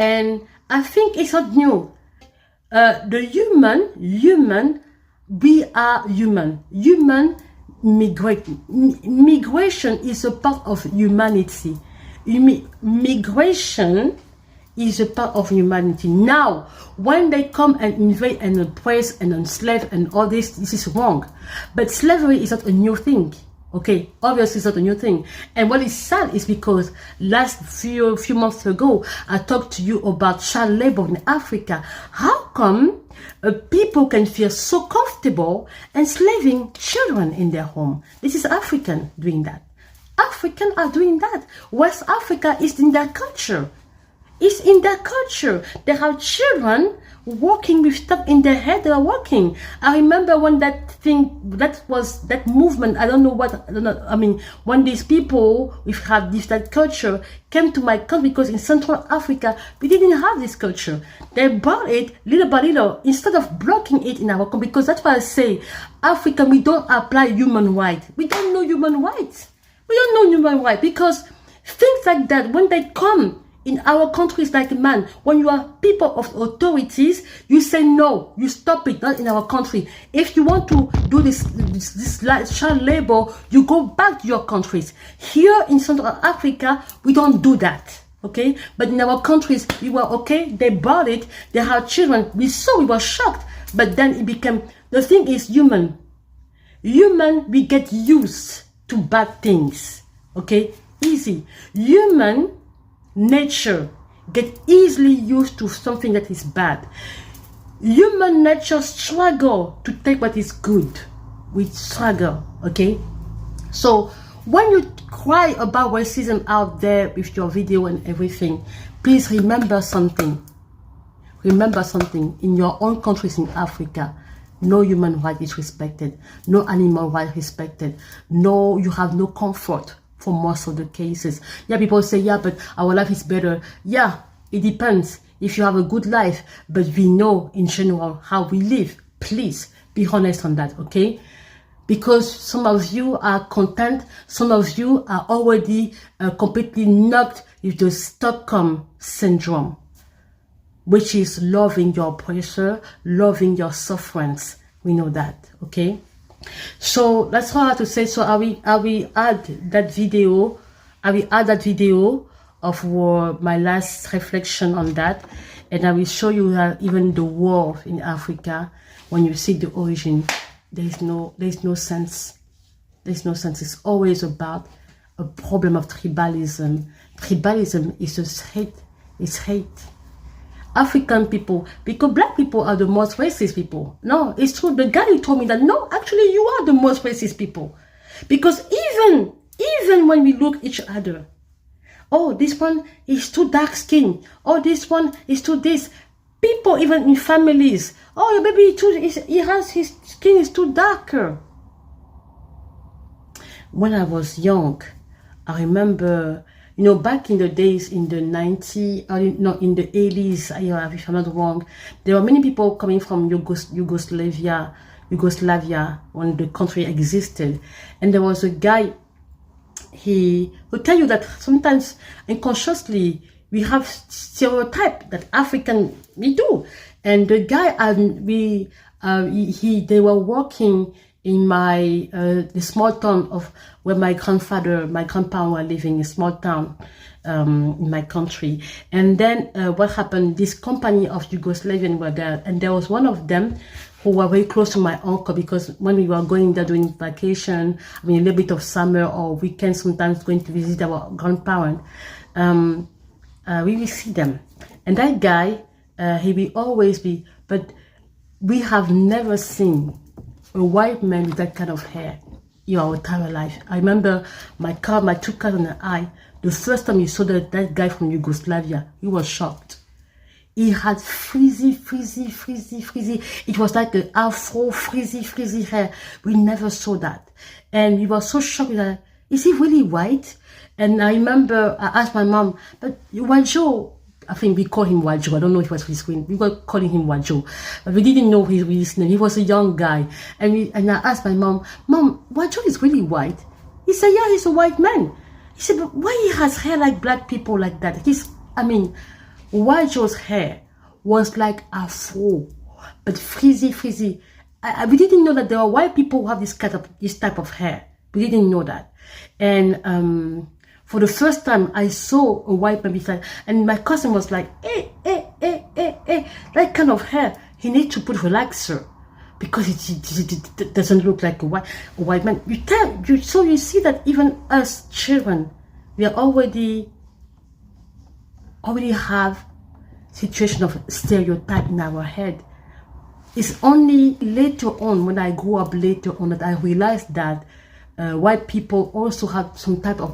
And I think it's not new. The human, we are human. Migration is a part of humanity. Migration is a part of humanity. Now, when they come and invade and oppress and enslave and all this is wrong. But slavery is not a new thing. Okay, obviously it's not a new thing. And what is sad is because last few months ago, I talked to you about child labor in Africa. How come people can feel so comfortable enslaving children in their home? This is African doing that. Africans are doing that. West Africa is in their culture. It's in their culture. They have children walking with stuff in their head. They are walking. I remember when that movement, when these people that culture came to my country, because in Central Africa, we didn't have this culture. They brought it little by little, instead of blocking it in our country, because that's why I say, Africa, we don't apply human rights. We don't know human rights. We don't know human rights, because things like that, when they come, in our countries, like man, when you are people of authorities, you say no, you stop it. Not in our country. If you want to do this child labor, you go back to your countries. Here in Central Africa, we don't do that. Okay, but in our countries, we were okay. They bought it. They had children. We were shocked. But then it became, the thing is human. We get used to bad things. Okay, easy. Human nature get easily used to something that is bad. Human nature struggle to take what is good. We struggle, okay? So when you cry about racism out there with your video and everything, please remember something. Remember something. In your own countries in Africa, no human right is respected. No animal right respected. No, you have no comfort for most of the cases. Yeah, people say, yeah, but our life is better. Yeah, it depends if you have a good life, but we know in general how we live. Please be honest on that, okay? Because some of you are content, some of you are already completely knocked with the Stockholm syndrome, which is loving your oppressor, loving your sufferance. We know that, okay? So that's all I have to say. So I will add that video. I will add that video of my last reflection on that, and I will show you that even the war in Africa, when you see the origin, there's no sense. There's no sense. It's always about a problem of tribalism. Tribalism is just hate. It's hate. African people, because black people are the most racist people. No, it's true. The guy told me that, no, actually you are the most racist people. Because even when we look at each other, oh, this one is too dark skin. Oh, this one is too this. People, even in families, oh, your baby his skin is too darker. When I was young, I remember, you know, back in the days, in the 90s, in the 80s, if I'm not wrong, there were many people coming from Yugoslavia, when the country existed. And there was a guy, he would tell you that sometimes unconsciously, we have stereotype that African, we do. And the guy, they were working in the small town of where my grandpa were living, a small town in my country. And then what happened, this company of Yugoslavian were there, and there was one of them who were very close to my uncle, because when we were going there during vacation, a little bit of summer or weekend, sometimes going to visit our grandparents, we will see them. And that guy, he will always be, but we have never seen a white man with that kind of hair in our entire life. I remember my two cousins and I, the first time you saw that guy from Yugoslavia, he was shocked. He had frizzy. It was like an afro, frizzy hair. We never saw that. And we were so shocked that, is he really white? And I remember I asked my mom, but Wajo, I think we call him Wajo. I don't know if it was his name. We were calling him Wajo. But we didn't know his name. He was a young guy. And I asked my mom, Wajo is really white? He said, yeah, he's a white man. He said, but why he has hair like black people like that? White Joe's hair was like afro, but frizzy. We didn't know that there are white people who have this type of hair. We didn't know that. And for the first time, I saw a white man beside, and my cousin was like, hey, that kind of hair, he needs to put relaxer because it doesn't look like a white man. So you see that even us children, we are already have situation of stereotype in our head. It's only later on, when I grew up later on, that I realized that white people also have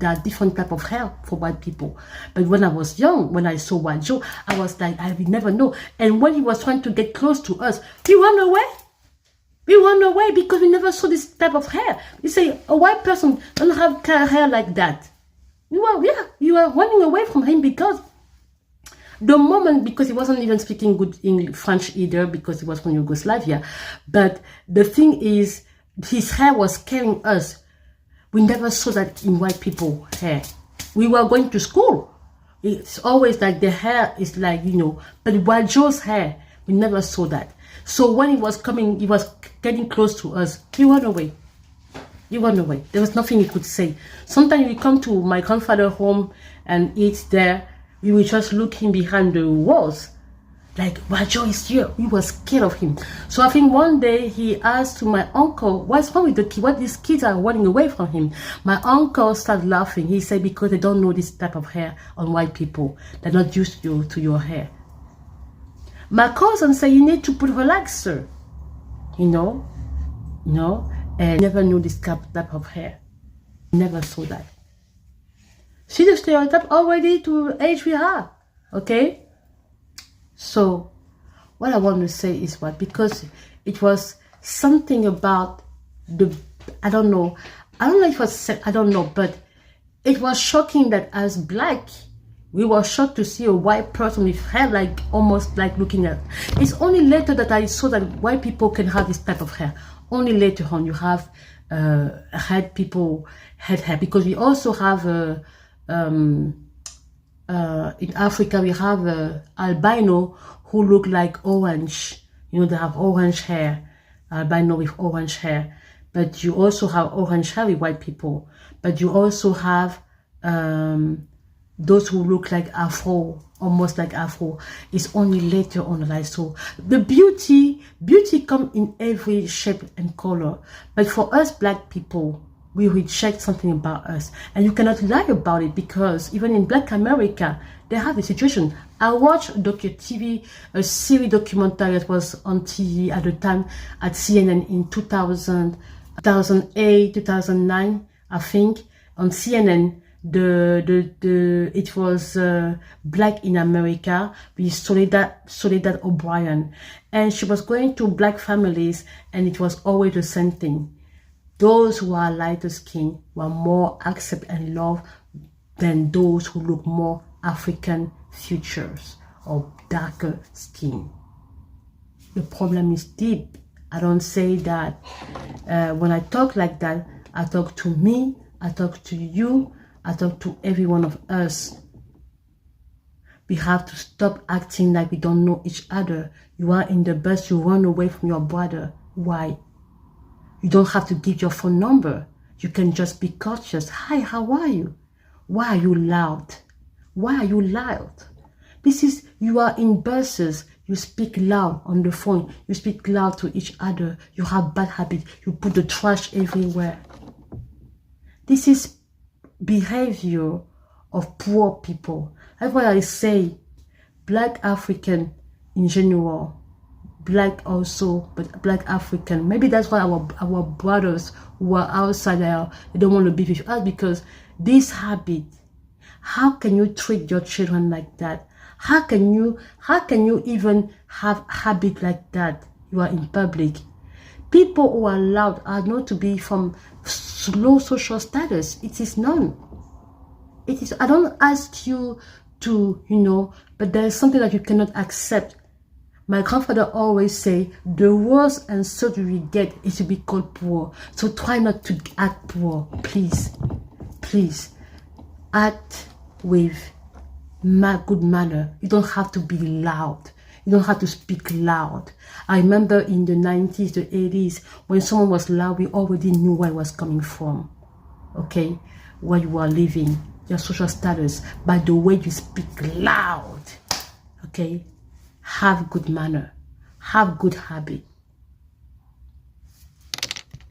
there are different type of hair for white people. But when I was young, when I saw White Joe, I was like, I will never know. And when he was trying to get close to us, we ran away. We ran away because we never saw this type of hair. You say a white person don't have hair like that. You are running away from him because the moment, because he wasn't even speaking good English, French either, because he was from Yugoslavia. But the thing is, his hair was scaring us. We never saw that in white people hair. We were going to school. It's always like the hair is like, but White Joe's hair, we never saw that. So when he was getting close to us, he ran away. He ran away. There was nothing he could say. Sometimes we come to my grandfather's home and eat there. We were just looking behind the walls, like, White Joe is here. We were scared of him. So I think one day he asked to my uncle, what's wrong with the kid? What these kids are running away from him? My uncle started laughing. He said, because they don't know this type of hair on white people. They're not used to your hair. My cousin said, you need to put relaxer, and never knew this type of hair. Never saw that. See the stereotype already to age we are, okay? So, what I want to say is because it was something about I don't know if it was, I don't know, but it was shocking that as black, we were shocked to see a white person with hair like, almost like looking at. It's only later that I saw that white people can have this type of hair. Only later on you have had people had hair, because we also have in Africa we have albino who look like orange. They have orange hair, albino with orange hair. But you also have orange hair with white people. But you also have those who look like Afro, almost like Afro. It's only later on that I saw. The beauty comes in every shape and color. But for us black people, we reject something about us, and you cannot lie about it, because even in Black America, they have a situation. I watched a series documentary that was on TV at the time at CNN in 2008, 2009, I think, on CNN. It was Black in America with Soledad O'Brien, and she was going to black families, and it was always the same thing. Those who are lighter skin were more accepted and loved than those who look more African features or darker skin. The problem is deep. I don't say that when I talk like that, I talk to me, I talk to you, I talk to every one of us. We have to stop acting like we don't know each other. You are in the bus, you run away from your brother. Why? You don't have to give your phone number. You can just be cautious. Hi, how are you? Why are you loud? Why are you loud? You are in buses. You speak loud on the phone. You speak loud to each other. You have bad habits. You put the trash everywhere. This is behavior of poor people. That's why I say Black African in general, Black also, but Black African. Maybe that's why our brothers who are outside there, they don't want to be with us, because this habit. How can you treat your children like that? How can you even have habit like that? You are in public. People who are loud are not to be from low social status. It is none. It is. I don't ask you to, but there is something that you cannot accept. My grandfather always say, the worse and surgery we get is to be called poor. So try not to act poor, please. Please, act with good manner. You don't have to be loud. You don't have to speak loud. I remember in the 90s, the 80s, when someone was loud, we already knew where it was coming from. Okay? Where you were living, your social status, by the way you speak loud. Okay? Have good manner. Have good habit.